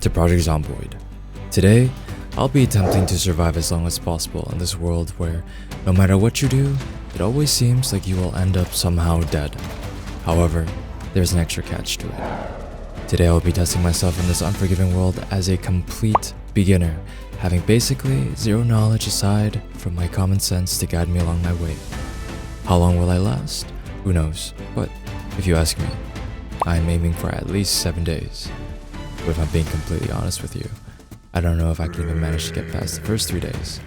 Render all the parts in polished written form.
to Project Zomboid. Today, I'll be attempting to survive as long as possible in this world where, no matter what you do, it always seems like you will end up somehow dead. However, there's an extra catch to it. Today I'll be testing myself in this unforgiving world as a complete beginner, having basically zero knowledge aside from my common sense to guide me along my way. How long will I last? Who knows, but if you ask me, I'm aiming for at least 7 days. But if I'm being completely honest with you, I don't know if I can even manage to get past the first 3 days.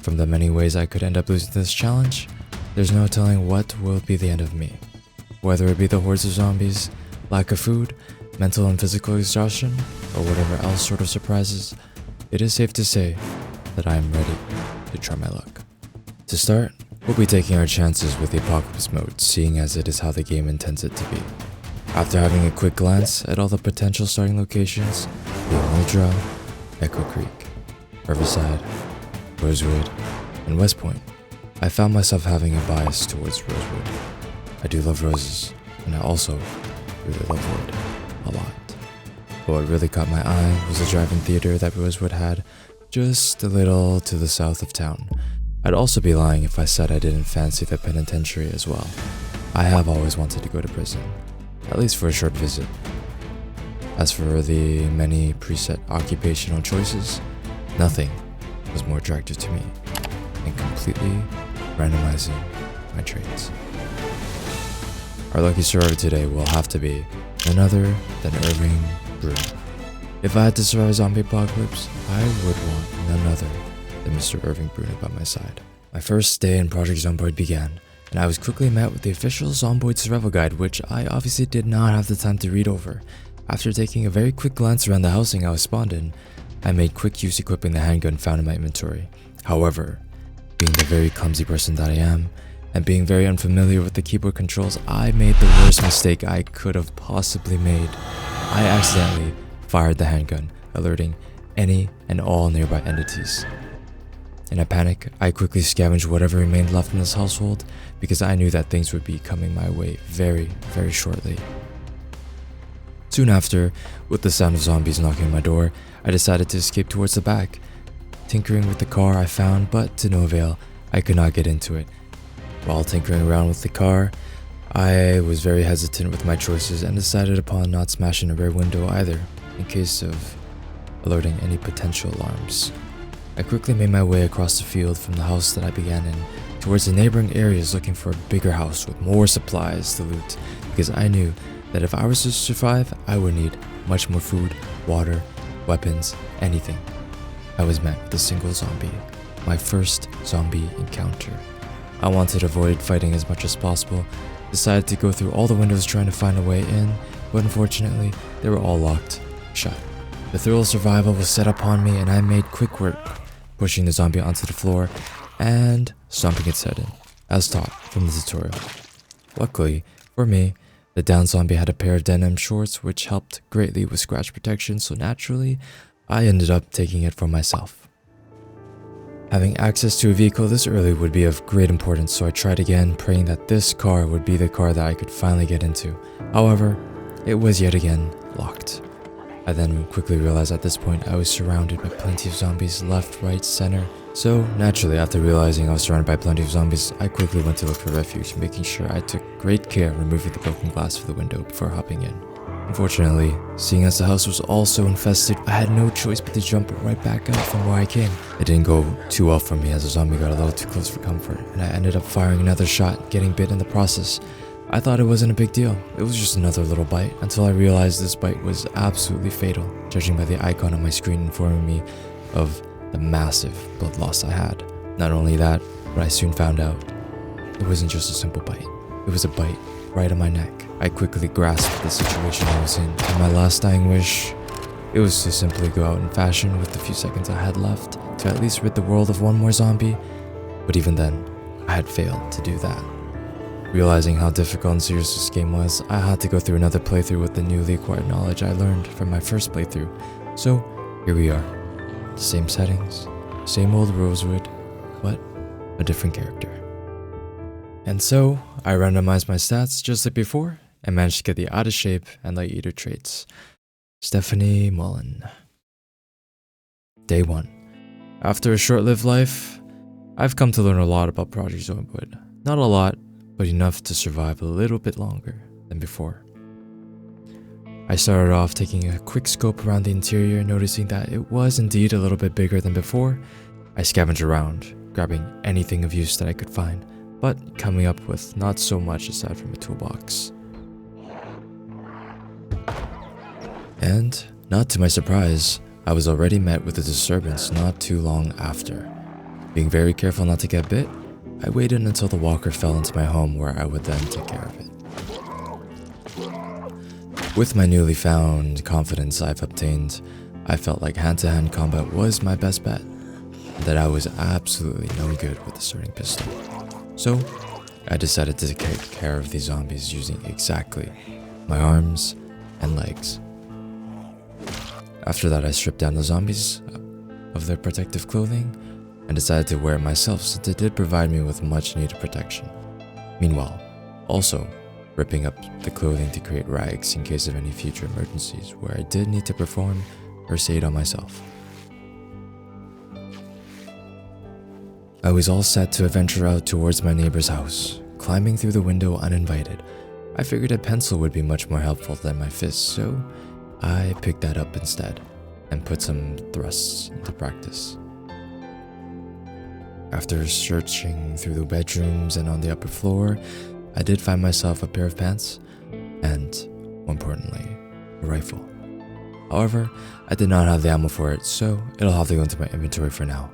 From the many ways I could end up losing this challenge, there's no telling what will be the end of me. Whether it be the hordes of zombies, lack of food, mental and physical exhaustion, or whatever else sort of surprises, it is safe to say that I am ready to try my luck. To start, we'll be taking our chances with the apocalypse mode, seeing as it is how the game intends it to be. After having a quick glance at all the potential starting locations, being Ultra, Echo Creek, Riverside, Rosewood, and West Point, I found myself having a bias towards Rosewood. I do love roses, and I also really love wood a lot. But what really caught my eye was the drive-in theater that Rosewood had just a little to the south of town. I'd also be lying if I said I didn't fancy the penitentiary as well. I have always wanted to go to prison, at least for a short visit. As for the many preset occupational choices, nothing was more attractive to me than completely randomizing my traits. Our lucky survivor today will have to be none other than Irving Bruno. If I had to survive a zombie apocalypse, I would want none other than Mr. Irving Bruno by my side. My first day in Project Zomboid began, and I was quickly met with the official Zomboid survival guide, which I obviously did not have the time to read over. After taking a very quick glance around the housing I was spawned in, I made quick use equipping the handgun found in my inventory. However, being the very clumsy person that I am, and being very unfamiliar with the keyboard controls, I made the worst mistake I could have possibly made. I accidentally fired the handgun, alerting any and all nearby entities. In a panic, I quickly scavenged whatever remained left in this household because I knew that things would be coming my way very, very shortly. Soon after, with the sound of zombies knocking on my door, I decided to escape towards the back. Tinkering with the car I found, but to no avail, I could not get into it. While tinkering around with the car, I was very hesitant with my choices and decided upon not smashing a rear window either, in case of alerting any potential alarms. I quickly made my way across the field from the house that I began in, towards the neighboring areas looking for a bigger house with more supplies to loot, because I knew that if I was to survive, I would need much more food, water, weapons, anything. I was met with a single zombie, my first zombie encounter. I wanted to avoid fighting as much as possible, decided to go through all the windows trying to find a way in, but unfortunately, they were all locked shut. The thrill of survival was set upon me and I made quick work, pushing the zombie onto the floor and stomping its head in, as taught from the tutorial. Luckily, for me, the down zombie had a pair of denim shorts which helped greatly with scratch protection, so naturally, I ended up taking it for myself. Having access to a vehicle this early would be of great importance, so I tried again, praying that this car would be the car that I could finally get into. However, it was yet again locked. I then quickly realized at this point I was surrounded by plenty of zombies left, right, center. So naturally, after realizing I was surrounded by plenty of zombies, I quickly went to look for refuge, making sure I took great care removing the broken glass of the window before hopping in. Unfortunately, seeing as the house was also infested, I had no choice but to jump right back out from where I came. It didn't go too well for me as the zombie got a little too close for comfort, and I ended up firing another shot, getting bit in the process. I thought it wasn't a big deal, it was just another little bite, until I realized this bite was absolutely fatal, judging by the icon on my screen informing me of the massive blood loss I had. Not only that, but I soon found out it wasn't just a simple bite, it was a bite right on my neck. I quickly grasped the situation I was in, and my last dying wish, it was to simply go out in fashion with the few seconds I had left to at least rid the world of one more zombie, but even then, I had failed to do that. Realizing how difficult and serious this game was, I had to go through another playthrough with the newly acquired knowledge I learned from my first playthrough. So, here we are. The same settings, same old Rosewood, but a different character. And so, I randomized my stats just like before, and managed to get the out of shape and light eater traits. Stephanie Mullen. Day 1. After a short-lived life, I've come to learn a lot about Project Zomboid. Not a lot, but enough to survive a little bit longer than before. I started off taking a quick scope around the interior, noticing that it was indeed a little bit bigger than before. I scavenged around, grabbing anything of use that I could find, but coming up with not so much aside from a toolbox. And, not to my surprise, I was already met with a disturbance not too long after. Being very careful not to get bit, I waited until the walker fell into my home where I would then take care of it. With my newly found confidence I've obtained, I felt like hand-to-hand combat was my best bet, and that I was absolutely no good with a starting pistol. So, I decided to take care of these zombies using exactly my arms and legs. After that, I stripped down the zombies of their protective clothing and decided to wear it myself since it did provide me with much needed protection. Meanwhile, also ripping up the clothing to create rags in case of any future emergencies where I did need to perform first aid on myself. I was all set to venture out towards my neighbor's house, climbing through the window uninvited. I figured a pencil would be much more helpful than my fists, so I picked that up instead and put some thrusts into practice. After searching through the bedrooms and on the upper floor, I did find myself a pair of pants and, more importantly, a rifle. However, I did not have the ammo for it, so it'll have to go into my inventory for now.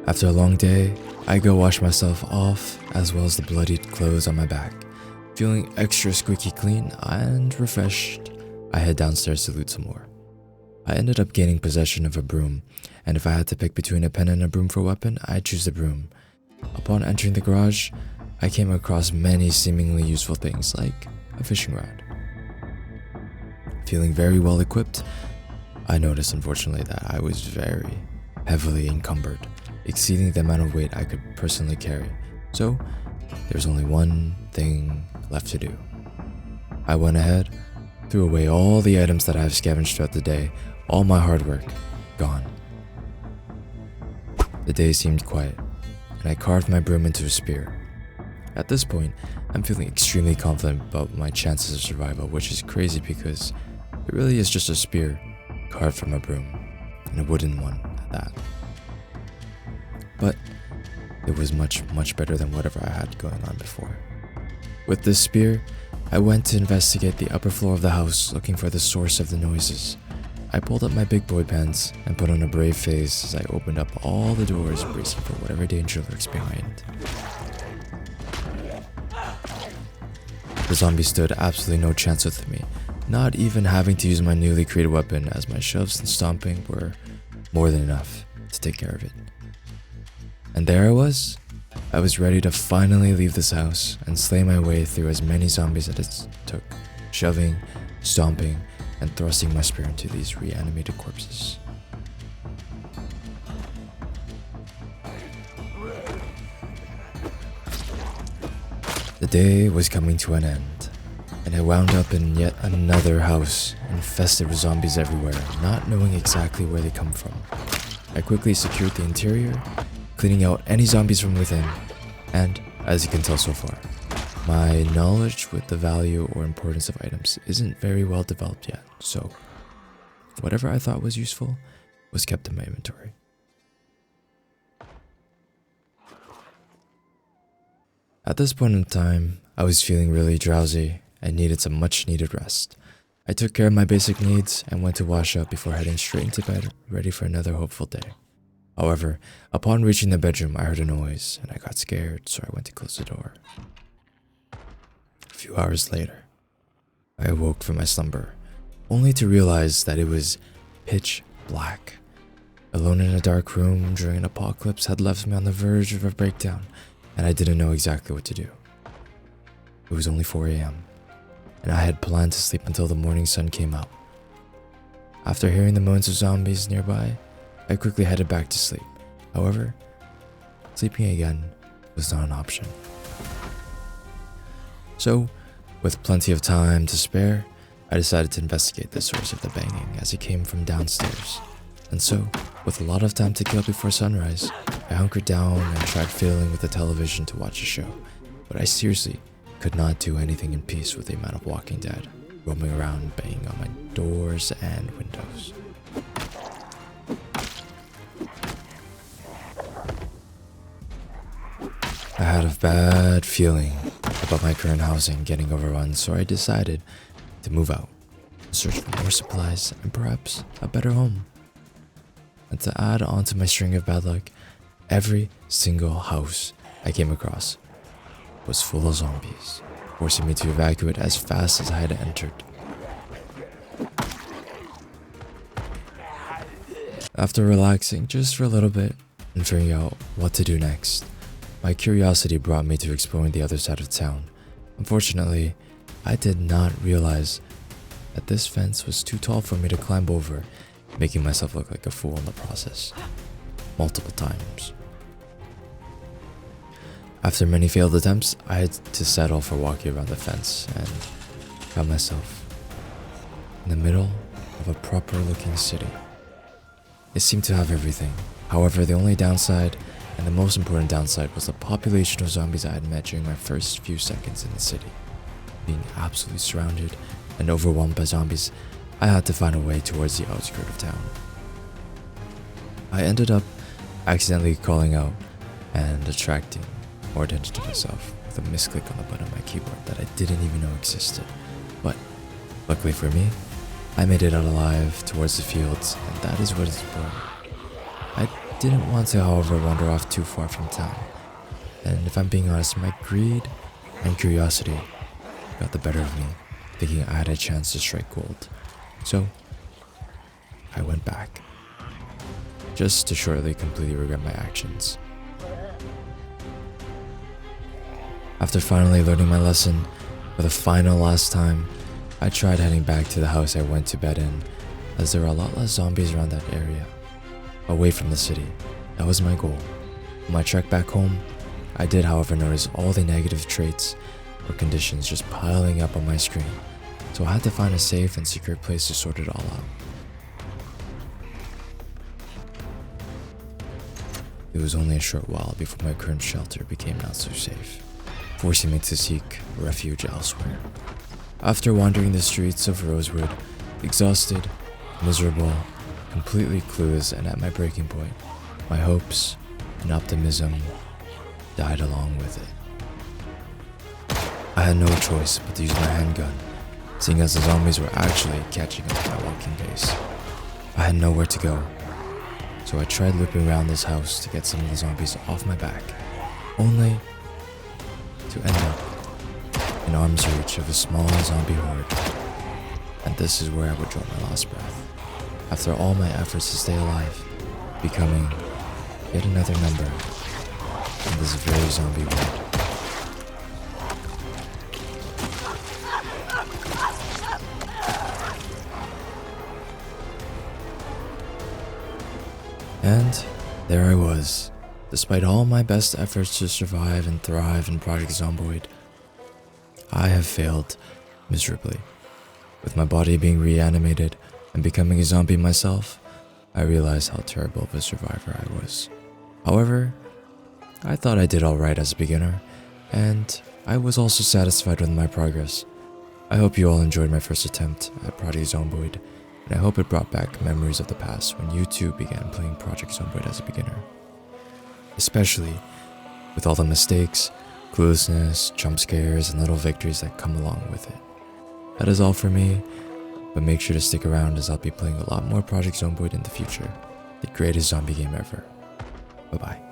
After a long day, I go wash myself off as well as the bloodied clothes on my back. Feeling extra squeaky clean and refreshed, I head downstairs to loot some more. I ended up gaining possession of a broom, and if I had to pick between a pen and a broom for a weapon, I'd choose the broom. Upon entering the garage, I came across many seemingly useful things like a fishing rod. Feeling very well equipped, I noticed unfortunately that I was very heavily encumbered, exceeding the amount of weight I could personally carry. So, there's only one thing left to do. I went ahead, threw away all the items that I've scavenged throughout the day, all my hard work, gone. The day seemed quiet, and I carved my broom into a spear. At this point, I'm feeling extremely confident about my chances of survival, which is crazy because it really is just a spear carved from a broom, and a wooden one at that. But it was much better than whatever I had going on before. With this spear, I went to investigate the upper floor of the house looking for the source of the noises. I pulled up my big boy pants and put on a brave face as I opened up all the doors, bracing for whatever danger lurks behind. The zombie stood absolutely no chance with me, not even having to use my newly created weapon, as my shoves and stomping were more than enough to take care of it. And there I was ready to finally leave this house and slay my way through as many zombies as it took, shoving, stomping, and thrusting my spear into these reanimated corpses. The day was coming to an end, and I wound up in yet another house infested with zombies everywhere, not knowing exactly where they come from. I quickly secured the interior, cleaning out any zombies from within, and, as you can tell so far, my knowledge with the value or importance of items isn't very well developed yet, so whatever I thought was useful was kept in my inventory. At this point in time, I was feeling really drowsy and needed some much needed rest. I took care of my basic needs and went to wash up before heading straight into bed, ready for another hopeful day. However, upon reaching the bedroom, I heard a noise and I got scared, so I went to close the door. A few hours later, I awoke from my slumber, only to realize that it was pitch black. Alone in a dark room during an apocalypse had left me on the verge of a breakdown, and I didn't know exactly what to do. It was only 4 a.m., and I had planned to sleep until the morning sun came out. After hearing the moans of zombies nearby, I quickly headed back to sleep. However, sleeping again was not an option. So, With plenty of time to spare, I decided to investigate the source of the banging as it came from downstairs. And so, with a lot of time to kill before sunrise, I hunkered down and tried fiddling with the television to watch a show. But I seriously could not do anything in peace with the amount of Walking Dead roaming around, banging on my doors and windows. I had a bad feeling about my current housing getting overrun, so I decided to move out, search for more supplies, and perhaps a better home. And to add on to my string of bad luck, every single house I came across was full of zombies, forcing me to evacuate as fast as I had entered. After relaxing just for a little bit and figuring out what to do next, my curiosity brought me to exploring the other side of town. Unfortunately, I did not realize that this fence was too tall for me to climb over, making myself look like a fool in the process, multiple times. After many failed attempts, I had to settle for walking around the fence and found myself in the middle of a proper looking city. It seemed to have everything. However, the only downside, and the most important downside, was the population of zombies I had met during my first few seconds in the city. Being absolutely surrounded and overwhelmed by zombies, I had to find a way towards the outskirts of town. I ended up accidentally calling out and attracting more attention to myself with a misclick on the button on my keyboard that I didn't even know existed. But luckily for me, I made it out alive towards the fields, and that is what it's for. I didn't want to, however, wander off too far from town. And if I'm being honest, my greed and curiosity got the better of me, thinking I had a chance to strike gold. So, I went back, just to shortly completely regret my actions. After finally learning my lesson for the final last time, I tried heading back to the house I went to bed in, as there were a lot less zombies around that area. Away from the city, that was my goal. On my trek back home, I did however notice all the negative traits or conditions just piling up on my screen, so I had to find a safe and secure place to sort it all out. It was only a short while before my current shelter became not so safe, forcing me to seek refuge elsewhere. After wandering the streets of Rosewood, exhausted, miserable, completely clueless, and at my breaking point, my hopes and optimism died along with it. I had no choice but to use my handgun, seeing as the zombies were actually catching up to my walking pace. I had nowhere to go, so I tried looping around this house to get some of the zombies off my back, only to end up in arm's reach of a small zombie horde. And this is where I would draw my last breath, after all my efforts to stay alive, becoming yet another number in this very zombie horde. And there I was, despite all my best efforts to survive and thrive in Project Zomboid. I have failed miserably. With my body being reanimated and becoming a zombie myself, I realized how terrible of a survivor I was. However, I thought I did alright as a beginner, and I was also satisfied with my progress. I hope you all enjoyed my first attempt at Project Zomboid, and I hope it brought back memories of the past when you too began playing Project Zomboid as a beginner. Especially with all the mistakes, cluelessness, jump scares, and little victories that come along with it. That is all for me, but make sure to stick around as I'll be playing a lot more Project Zomboid in the future, the greatest zombie game ever. Bye bye.